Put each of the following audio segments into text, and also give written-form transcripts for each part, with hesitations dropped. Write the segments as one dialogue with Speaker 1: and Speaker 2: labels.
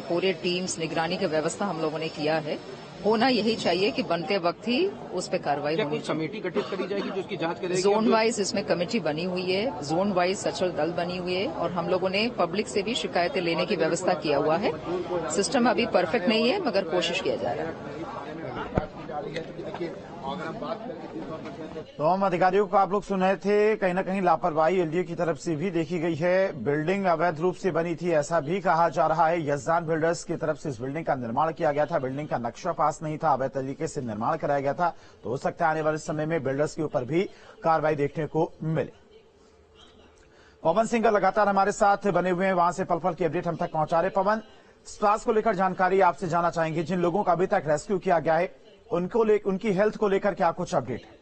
Speaker 1: पूरे टीम्स निगरानी की व्यवस्था हम लोगों ने किया है। होना यही चाहिए कि बनते वक्त ही उस पर कार्रवाई होनी चाहिए।
Speaker 2: कमेटी गठित करी जाएगी जो उसकी जांच करेगी?
Speaker 1: जोन वाइज इसमें कमेटी बनी हुई है, जोन वाइज सचल दल बनी हुई है और हम लोगों ने पब्लिक से भी शिकायतें लेने की व्यवस्था किया हुआ है। सिस्टम अभी परफेक्ट नहीं है मगर कोशिश किया जा रहा है।
Speaker 3: तमाम अधिकारियों को आप लोग सुन रहे थे, कहीं ना कहीं लापरवाही एलडीए की तरफ से भी देखी गई है। बिल्डिंग अवैध रूप से बनी थी ऐसा भी कहा जा रहा है। यजदान बिल्डर्स की तरफ से इस बिल्डिंग का निर्माण किया गया था, बिल्डिंग का नक्शा पास नहीं था, अवैध तरीके से निर्माण कराया गया था। तो हो सकता है आने वाले समय में बिल्डर्स के ऊपर भी कार्रवाई देखने को मिले। पवन सिंह लगातार हमारे साथ बने हुए हैं, वहां से पल पल की अपडेट हम तक पहुंचा रहे। पवन, स्वास्थ्य को लेकर जानकारी आपसे जानना चाहेंगे। जिन लोगों का अभी तक रेस्क्यू किया गया है उनकी हेल्थ को लेकर क्या कुछ अपडेट है?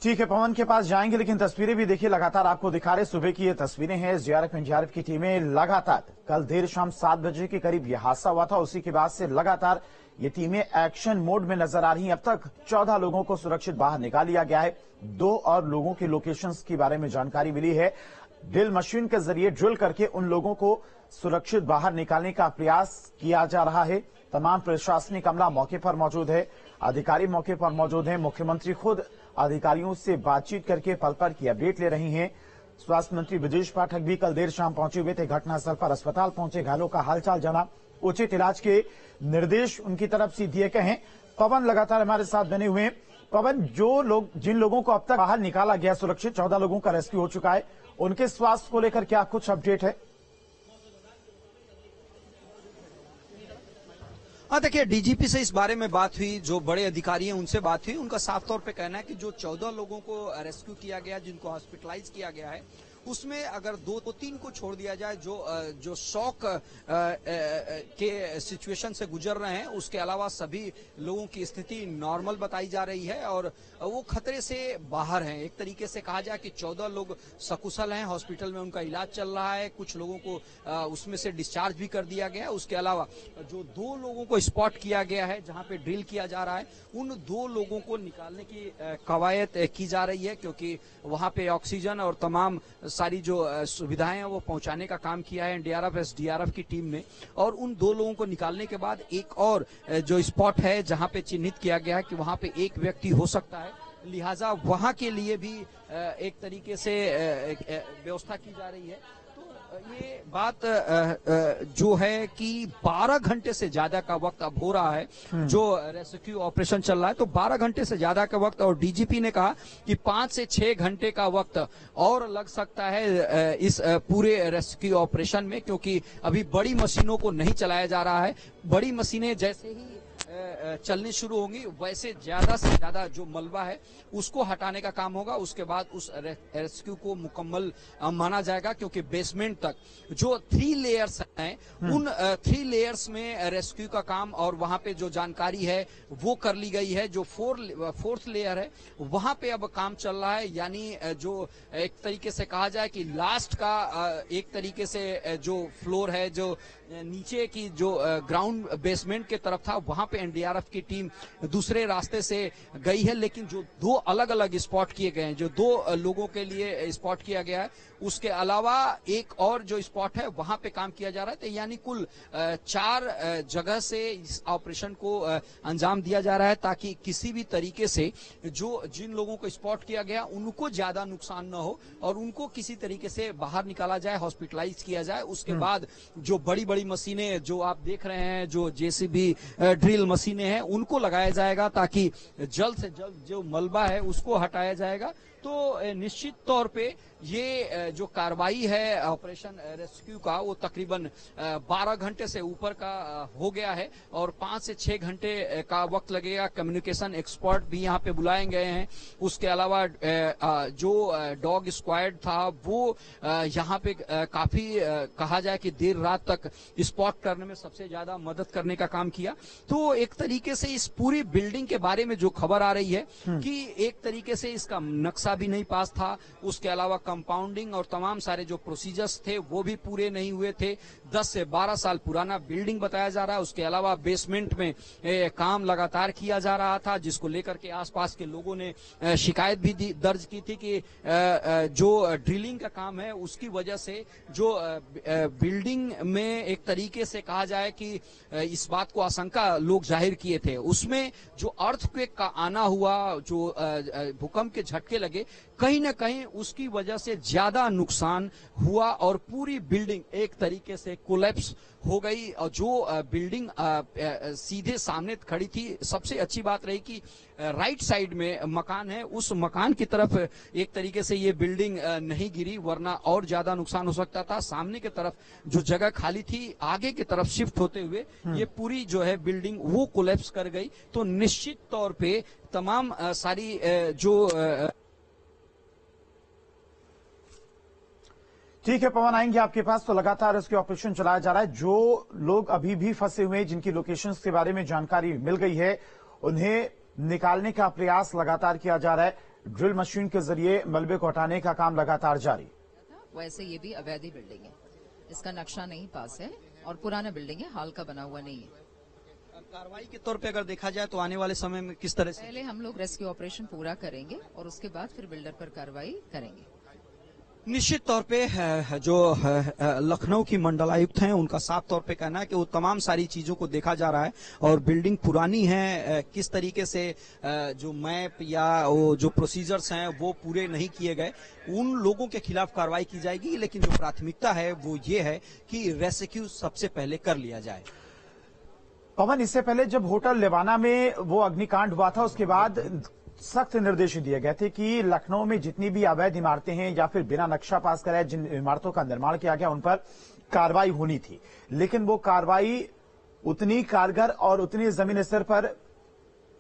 Speaker 3: ठीक है, पवन के पास जाएंगे, लेकिन तस्वीरें भी देखिए लगातार आपको दिखा रहे। सुबह की ये तस्वीरें हैं। एसडीआरएफ एनडीआरएफ की टीमें लगातार कल देर शाम 7 बजे के करीब यह हादसा हुआ था। उसी के बाद से लगातार ये टीमें एक्शन मोड में नजर आ रही हैं। अब तक 14 लोगों को सुरक्षित बाहर निकाल लिया गया है। 2 और लोगों के लोकेशंस के बारे में जानकारी मिली है। ड्रिल मशीन के जरिए ड्रिल करके उन लोगों को सुरक्षित बाहर निकालने का प्रयास किया जा रहा है। तमाम प्रशासनिक अमला मौके पर मौजूद है, अधिकारी मौके पर मौजूद हैं। मुख्यमंत्री खुद अधिकारियों से बातचीत करके पल पल की अपडेट ले रही हैं। स्वास्थ्य मंत्री ब्रजेश पाठक भी कल देर शाम पहुंचे हुए थे। घटनास्थल पर अस्पताल पहुंचे, घायलों का हालचाल जाना, उचित इलाज के निर्देश उनकी तरफ से दिए गए हैं। पवन लगातार हमारे साथ बने हुए हैं। पवन, जिन लोगों को अब तक बाहर निकाला गया सुरक्षित, 14 लोगों का रेस्क्यू हो चुका है, उनके स्वास्थ्य को लेकर क्या कुछ अपडेट है?
Speaker 4: हाँ, देखिए, डीजीपी से इस बारे में बात हुई, जो बड़े अधिकारी हैं उनसे बात हुई। उनका साफ तौर पे कहना है कि जो 14 लोगों को रेस्क्यू किया गया, जिनको हॉस्पिटलाइज किया गया है, उसमें अगर 2-3 को छोड़ दिया जाए जो शॉक के सिचुएशन से गुजर रहे हैं, उसके अलावा सभी लोगों की स्थिति नॉर्मल बताई जा रही है और वो खतरे से बाहर हैं। एक तरीके से कहा जाए कि 14 लोग सकुशल हैं, हॉस्पिटल में उनका इलाज चल रहा है। कुछ लोगों को उसमें से डिस्चार्ज भी कर दिया गया है। उसके अलावा जो 2 लोगों को स्पॉट किया गया है जहां पे ड्रिल किया जा रहा है, उन 2 लोगों को निकालने की कवायद की जा रही है, क्योंकि वहां पे ऑक्सीजन और तमाम सारी जो सुविधाएं हैं वो पहुंचाने का काम किया है एनडीआरएफ एसडीआरएफ की टीम ने। और उन 2 लोगों को निकालने के बाद एक और जो स्पॉट है जहां पे चिन्हित किया गया है कि वहां पे एक व्यक्ति हो सकता है, लिहाजा वहां के लिए भी एक तरीके से व्यवस्था की जा रही है। ये बात जो है कि 12 घंटे से ज्यादा का वक्त अब हो रहा है जो रेस्क्यू ऑपरेशन चल रहा है, तो 12 घंटे से ज्यादा का वक्त, और डीजीपी ने कहा कि 5 से 6 घंटे का वक्त और लग सकता है इस पूरे रेस्क्यू ऑपरेशन में, क्योंकि अभी बड़ी मशीनों को नहीं चलाया जा रहा है। बड़ी मशीनें जैसे ही चलनी शुरू होंगी वैसे ज्यादा से ज्यादा जो मलबा है उसको हटाने का काम होगा। उसके बाद उस रेस्क्यू को मुकम्मल माना जाएगा, क्योंकि बेसमेंट तक जो 3 लेयर्स हैं, उन 3 लेयर्स में रेस्क्यू का काम और वहां पे जो जानकारी है वो कर ली गई है। जो 4th लेयर है वहां पे अब काम चल रहा है, यानी जो एक तरीके से कहा जाए कि लास्ट का एक तरीके से जो फ्लोर है, जो नीचे की जो ग्राउंड बेसमेंट के तरफ था, वहां पे एनडीआरएफ की टीम दूसरे रास्ते से गई है। लेकिन जो 2 अलग अलग स्पॉट किए गए हैं, जो 2 लोगों के लिए स्पॉट किया गया है, उसके अलावा एक और जो स्पॉट है वहां पे काम किया जा रहा है। तो यानी कुल 4 जगह से इस ऑपरेशन को अंजाम दिया जा रहा है, ताकि किसी भी तरीके से जिन लोगों को स्पॉट किया गया उनको ज्यादा नुकसान न हो और उनको किसी तरीके से बाहर निकाला जाए, हॉस्पिटलाइज किया जाए। उसके बाद जो बड़ी बड़ी मशीनें जो आप देख रहे हैं, जो जेसीबी ड्रिल मशीनें हैं, उनको लगाया जाएगा, ताकि जल्द से जल्द जो मलबा है उसको हटाया जाएगा। तो निश्चित तौर पे ये जो कार्रवाई है ऑपरेशन रेस्क्यू का, वो तकरीबन 12 घंटे से ऊपर का हो गया है और 5 से 6 घंटे का वक्त लगेगा। कम्युनिकेशन एक्सपर्ट भी यहाँ पे बुलाए गए हैं। उसके अलावा जो डॉग स्क्वाड था वो यहाँ पे काफी कहा जाए कि देर रात तक स्पॉट करने में सबसे ज्यादा मदद करने का काम किया। तो तो एक तरीके से इस पूरी बिल्डिंग के बारे में जो खबर आ रही है कि एक तरीके से इसका नक्शा भी नहीं पास था, उसके अलावा कंपाउंडिंग और तमाम सारे जो प्रोसीजर्स थे वो भी पूरे नहीं हुए थे। 10 से 12 साल पुराना बिल्डिंग बताया जा रहा है। उसके अलावा बेसमेंट में काम लगातार किया जा रहा था, जिसको लेकर के आसपास के लोगों ने शिकायत भी दर्ज की थी कि जो ड्रिलिंग का काम है उसकी वजह से जो बिल्डिंग में एक तरीके से कहा जाए कि इस बात को आशंका लोग जाहिर किए थे, उसमें जो अर्थक्वेक का आना हुआ, जो भूकंप के झटके लगे, कहीं ना कहीं उसकी वजह से ज्यादा नुकसान हुआ और पूरी बिल्डिंग एक तरीके से कोलैप्स हो गई। और जो बिल्डिंग सीधे सामने खड़ी थी, सबसे अच्छी बात रही कि राइट साइड में मकान है, उस मकान की तरफ एक तरीके से ये बिल्डिंग नहीं गिरी, वरना और ज्यादा नुकसान हो सकता था। सामने की तरफ जो जगह खाली थी, आगे की तरफ शिफ्ट होते हुए ये पूरी जो है बिल्डिंग वो कोलैप्स कर गई। तो निश्चित तौर पे तमाम सारी जो
Speaker 3: ठीक है पवन, आएंगे आपके पास। तो लगातार इसके ऑपरेशन चलाया जा रहा है। जो लोग अभी भी फंसे हुए हैं, जिनकी लोकेशंस के बारे में जानकारी मिल गई है, उन्हें निकालने का प्रयास लगातार किया जा रहा है। ड्रिल मशीन के जरिए मलबे को हटाने का काम लगातार जारी।
Speaker 1: वैसे ये भी अवैध बिल्डिंग है, इसका नक्शा नहीं पास है और पुराना बिल्डिंग है, हाल का बना हुआ नहीं है।
Speaker 4: कार्रवाई के तौर पे अगर देखा जाए तो आने वाले समय में किस तरह से?
Speaker 1: पहले हम लोग रेस्क्यू ऑपरेशन पूरा करेंगे और उसके बाद फिर बिल्डर पर कार्रवाई करेंगे।
Speaker 4: निश्चित तौर पे जो लखनऊ की मंडलायुक्त हैं, उनका साफ तौर पे कहना है कि वो तमाम सारी चीजों को देखा जा रहा है और बिल्डिंग पुरानी है, किस तरीके से जो मैप या वो जो प्रोसीजर्स हैं वो पूरे नहीं किए गए, उन लोगों के खिलाफ कार्रवाई की जाएगी। लेकिन जो प्राथमिकता है वो ये है कि रेस्क्यू सबसे पहले कर लिया जाए।
Speaker 3: पवन, इससे पहले जब होटल लेवाना में वो अग्निकांड हुआ था, उसके बाद सख्त निर्देश दिए गए थे कि लखनऊ में जितनी भी अवैध इमारतें हैं या फिर बिना नक्शा पास कराए जिन इमारतों का निर्माण किया गया, उन पर कार्रवाई होनी थी। लेकिन वो कार्रवाई उतनी कारगर और उतनी जमीन स्तर पर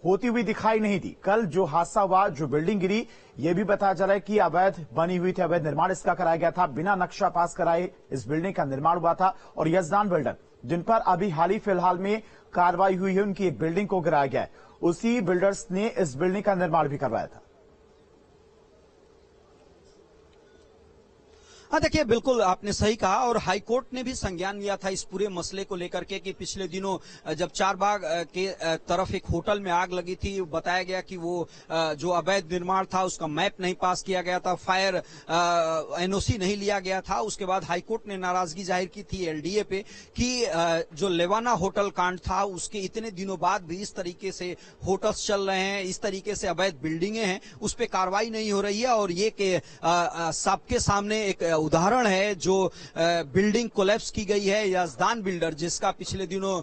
Speaker 3: होती हुई दिखाई नहीं दी। कल जो हादसा हुआ, जो बिल्डिंग गिरी, ये भी बताया जा रहा है कि अवैध बनी हुई थी, अवैध निर्माण इसका कराया गया था, बिना नक्शा पास कराए इस बिल्डिंग का निर्माण हुआ था। और यजदान बिल्डर, जिन पर अभी हाल ही फिलहाल में कार्रवाई हुई है, उनकी एक बिल्डिंग को गिराया गया है, उसी बिल्डर्स ने इस बिल्डिंग का निर्माण भी करवाया था।
Speaker 4: हाँ, देखिए बिल्कुल आपने सही कहा और हाईकोर्ट ने भी संज्ञान लिया था इस पूरे मसले को लेकर के कि पिछले दिनों जब चारबाग के तरफ एक होटल में आग लगी थी, बताया गया कि वो जो अवैध निर्माण था उसका मैप नहीं पास किया गया था, फायर एनओसी नहीं लिया गया था। उसके बाद हाईकोर्ट ने नाराजगी जाहिर की थी एलडीए पे कि जो लेवाना होटल कांड था उसके इतने दिनों बाद भी इस तरीके से होटल्स चल रहे हैं, इस तरीके से अवैध बिल्डिंगें हैं, उस पर कार्रवाई नहीं हो रही है। और ये सबके सामने एक उदाहरण है जो बिल्डिंग कोलैप्स की गई है, यजदान बिल्डर, जिसका पिछले दिनों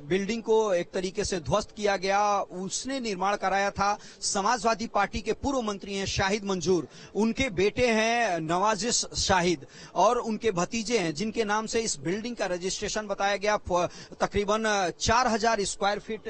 Speaker 4: बिल्डिंग को एक तरीके से ध्वस्त किया गया, उसने निर्माण कराया था। समाजवादी पार्टी के पूर्व मंत्री हैं शाहिद मंजूर, उनके बेटे हैं नवाजिश शाहिद और उनके भतीजे हैं, जिनके नाम से इस बिल्डिंग का रजिस्ट्रेशन बताया गया। तकरीबन 4000 स्क्वायर फीट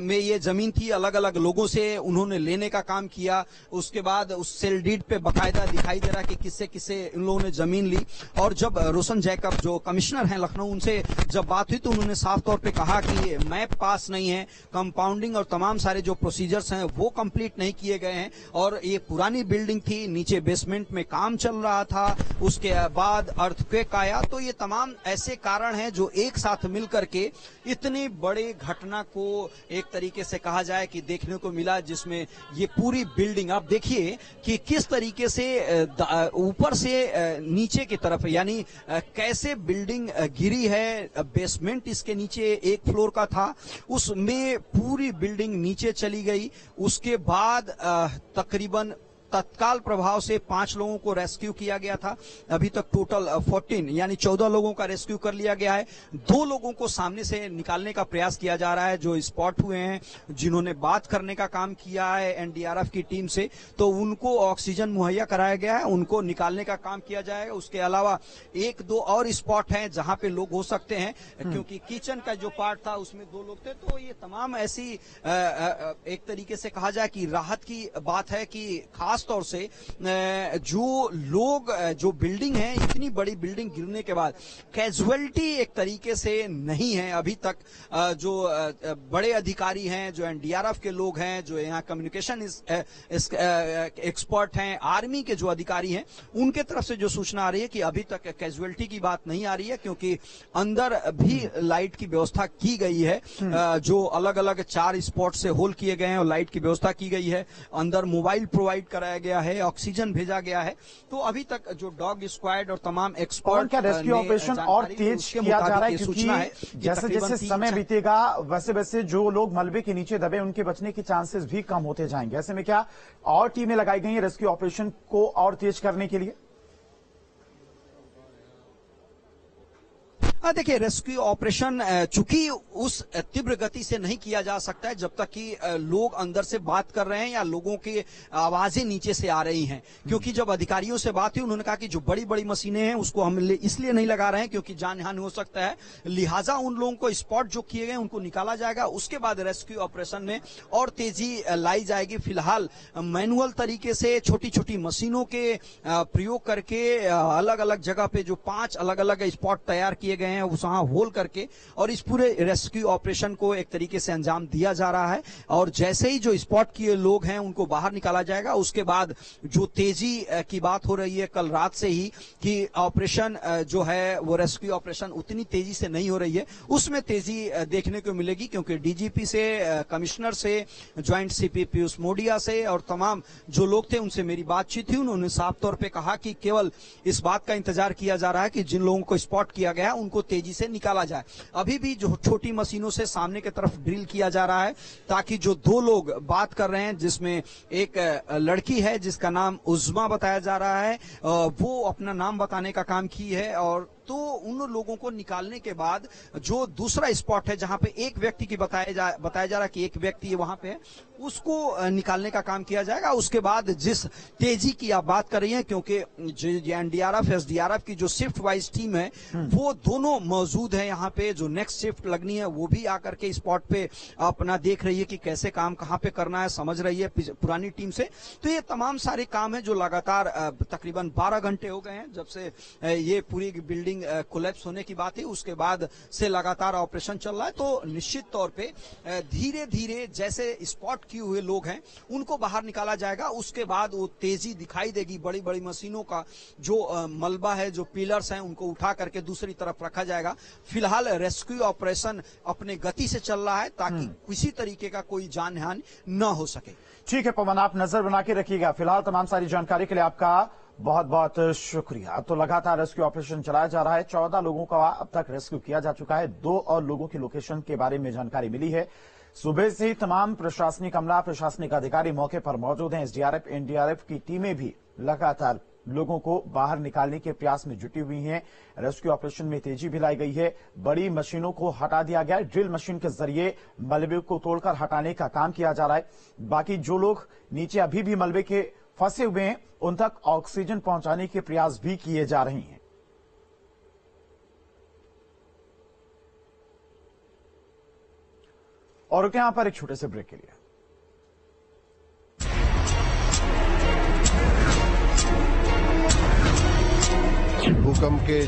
Speaker 4: में ये जमीन थी, अलग अलग लोगों से उन्होंने लेने का काम किया। उसके बाद उस सेल डीड पे बकायदा दिखाई दे रहा कि किससे किससे इन लोगों ने जमीन ली। और जब रोशन जैकब जो कमिश्नर हैं लखनऊ, उनसे जब बात हुई तो उन्होंने साफ तौर पे कहा कि मैप पास नहीं है, कंपाउंडिंग और तमाम सारे जो प्रोसीजर्स हैं वो कंप्लीट नहीं किए गए हैं और ये पुरानी बिल्डिंग थी, नीचे बेसमेंट में काम चल रहा था, उसके बाद अर्थक्वेक आया। तो ये तमाम ऐसे कारण हैं जो एक साथ मिलकर के इतनी बड़ी घटना को एक तरीके से कहा जाए कि देखने को मिला, जिसमें ये पूरी बिल्डिंग आप देखिए कि किस तरीके से ऊपर से नीचे की तरफ, यानी कैसे बिल्डिंग गिरी है। बेसमेंट इसके नीचे एक फ्लोर का था, उसमें पूरी बिल्डिंग नीचे चली गई। उसके बाद तकरीबन तत्काल प्रभाव से 5 लोगों को रेस्क्यू किया गया था। अभी तक टोटल 14 यानी 14 लोगों का रेस्क्यू कर लिया गया है। 2 लोगों को सामने से निकालने का प्रयास किया जा रहा है जो स्पॉट हुए हैं, जिन्होंने बात करने का काम किया है एनडीआरएफ की टीम से, तो उनको ऑक्सीजन मुहैया कराया गया है, उनको निकालने का काम किया जाएगा। उसके अलावा 1-2 और स्पॉट हैं जहां पे लोग हो सकते हैं, क्योंकि किचन का जो पार्ट था उसमें 2 लोग थे। तो ये तमाम ऐसी एक तरीके से कहा जाए कि राहत की बात है कि खास खास तौर से जो लोग, जो बिल्डिंग है, इतनी बड़ी बिल्डिंग गिरने के बाद कैजुअलिटी एक तरीके से नहीं है अभी तक। जो बड़े अधिकारी हैं, जो एनडीआरएफ के लोग हैं, जो यहाँ कम्युनिकेशन एक्सपर्ट हैं, आर्मी के जो अधिकारी हैं, उनके तरफ से जो सूचना आ रही है कि अभी तक कैजुअलिटी की बात नहीं आ रही है, क्योंकि अंदर भी लाइट की व्यवस्था की गई है। जो अलग अलग 4 स्पॉट से होल किए गए हैं और लाइट की व्यवस्था की गई है। अंदर मोबाइल प्रोवाइड कराया गया है, ऑक्सीजन भेजा गया है। तो अभी तक जो डॉग स्क्वाड और तमाम एक्सपर्ट,
Speaker 3: क्या रेस्क्यू ऑपरेशन और तेज किया जा रहा है? क्योंकि जैसे जैसे समय बीतेगा वैसे वैसे जो लोग मलबे के नीचे दबे उनके बचने के चांसेस भी कम होते जाएंगे। ऐसे में क्या और टीमें लगाई गई हैं रेस्क्यू ऑपरेशन को और तेज करने के लिए?
Speaker 4: देखिए, रेस्क्यू ऑपरेशन चूंकि उस तीव्र गति से नहीं किया जा सकता है जब तक कि लोग अंदर से बात कर रहे हैं या लोगों की आवाजें नीचे से आ रही हैं। क्योंकि जब अधिकारियों से बात हुई, उन्होंने कहा कि जो बड़ी बड़ी मशीनें हैं उसको हम इसलिए नहीं लगा रहे हैं क्योंकि जानहानि हो सकता है, लिहाजा उन लोगों को स्पॉट जो किए गए उनको निकाला जाएगा। उसके बाद रेस्क्यू ऑपरेशन में और तेजी लाई जाएगी। फिलहाल मैनुअल तरीके से छोटी छोटी मशीनों के प्रयोग करके अलग अलग जगह पे जो 5 अलग अलग स्पॉट तैयार किए गए हैं वहां होल करके और इस पूरे रेस्क्यू ऑपरेशन को एक तरीके से अंजाम दिया जा रहा है। और जैसे ही जो स्पॉट किए लोग हैं उनको बाहर निकाला जाएगा, उसके बाद जो तेजी की बात हो रही है कल रात से ही कि ऑपरेशन जो है वो रेस्क्यू ऑपरेशन उतनी तेजी से नहीं हो रही है, उसमें तेजी देखने को मिलेगी। क्योंकि डीजीपी से, कमिश्नर से, ज्वाइंट सीपी पीयूष मोडिया से और तमाम जो लोग थे उनसे मेरी बातचीत हुई। उन्होंने साफ तौर पर कहा कि केवल इस बात का इंतजार किया जा रहा है कि जिन लोगों को स्पॉट किया गया उनको तेजी से निकाला जाए। अभी भी जो छोटी मशीनों से सामने की तरफ ड्रिल किया जा रहा है ताकि जो 2 लोग बात कर रहे हैं, जिसमें एक लड़की है जिसका नाम उज़्मा बताया जा रहा है, वो अपना नाम बताने का काम की है। और तो उन लोगों को निकालने के बाद जो दूसरा स्पॉट है जहां पे एक व्यक्ति की बताया जा रहा है कि एक व्यक्ति वहां पे है, उसको निकालने का काम किया जाएगा। उसके बाद जिस तेजी की आप बात कर रही हैं, क्योंकि एनडीआरएफ एसडीआरएफ की जो शिफ्ट वाइज टीम है वो दोनों मौजूद है यहाँ पे। जो नेक्स्ट शिफ्ट लगनी है वो भी आकर के स्पॉट पे अपना देख रही है कि कैसे काम कहाँ पे करना है, समझ रही है पुरानी टीम से। तो ये तमाम सारे काम है जो लगातार तकरीबन 12 घंटे हो गए हैं जब से ये पूरी बिल्डिंग कोलैप्स होने की बात है, उसके बाद से लगातार ऑपरेशन चल रहा है। तो निश्चित तौर पे धीरे धीरे जैसे स्पॉट किए हुए लोग हैं उनको बाहर निकाला जाएगा, उसके बाद वो तेजी दिखाई देगी। बड़ी बड़ी मशीनों का जो मलबा है, जो पिलर्स हैं, उनको उठा करके दूसरी तरफ रखा जाएगा। फिलहाल रेस्क्यू ऑपरेशन अपने गति से चल रहा है ताकि किसी तरीके का कोई जानहानि न हो सके।
Speaker 3: ठीक है पवन, आप नजर बना के रखिएगा। फिलहाल तमाम सारी जानकारी के लिए आपका बहुत बहुत शुक्रिया। तो लगातार रेस्क्यू ऑपरेशन चलाया जा रहा है। 14 लोगों का अब तक रेस्क्यू किया जा चुका है। 2 और लोगों की लोकेशन के बारे में जानकारी मिली है। सुबह से ही तमाम प्रशासनिक अमला, प्रशासनिक अधिकारी मौके पर मौजूद हैं। एसडीआरएफ, एनडीआरएफ की टीमें भी लगातार लोगों को बाहर निकालने के प्रयास में जुटी हुई हैं। रेस्क्यू ऑपरेशन में तेजी भी लाई गई है। बड़ी मशीनों को हटा दिया गया है। ड्रिल मशीन के जरिए मलबे को तोड़कर हटाने का काम किया जा रहा है। बाकी जो लोग नीचे अभी भी मलबे के फंसे हुए हैं उन तक ऑक्सीजन पहुंचाने के प्रयास भी किए जा रहे हैं। और रुके यहां पर एक छोटे से ब्रेक के लिए।
Speaker 5: भूकंप के